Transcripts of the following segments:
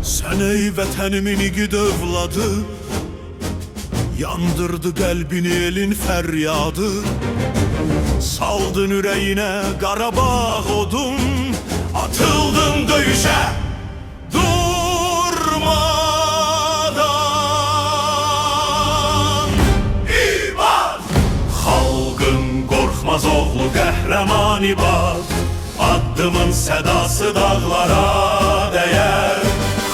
Sen ey vətənimin igid övladı, yandırdı qəlbini elin fəryadı. Saldın ürəyinə Qarabağ odun, atıldın döyüşə durmadan. İbad! Xalqın qorxmaz oğlu qəhrəman İbad, addımın sədası dağlara dəyər.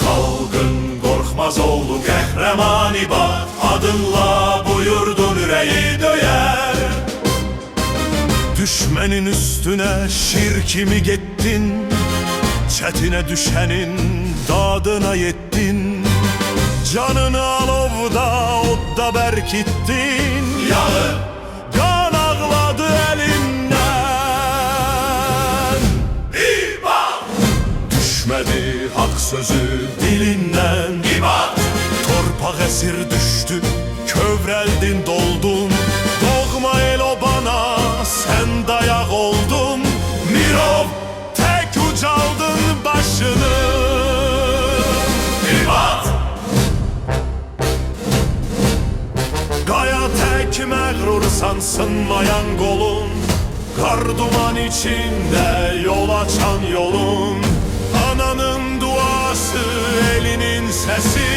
Xalqın qorxmaz oğlu qəhrəman İbad, adınla buyurdun ürəyi döyər. Düşmənin üstünə şir kimi getdin, çətinə düşənin dadına yetdin. Canını alovda, odda bərkitdin, yağı qan ağladı əlindən. İbad! Düşmədi haqq sözü dilindən, İbad! Torpaq əsir düşdü, kövrəldin doldun. Doğma el obana sen dayaq oldun. Mirov tək ucaldın başını. İbad! Qaya tək məğrursan sınmayan qolun, qar duman içində yol açan yolun. Ananın duası, elinin səsi,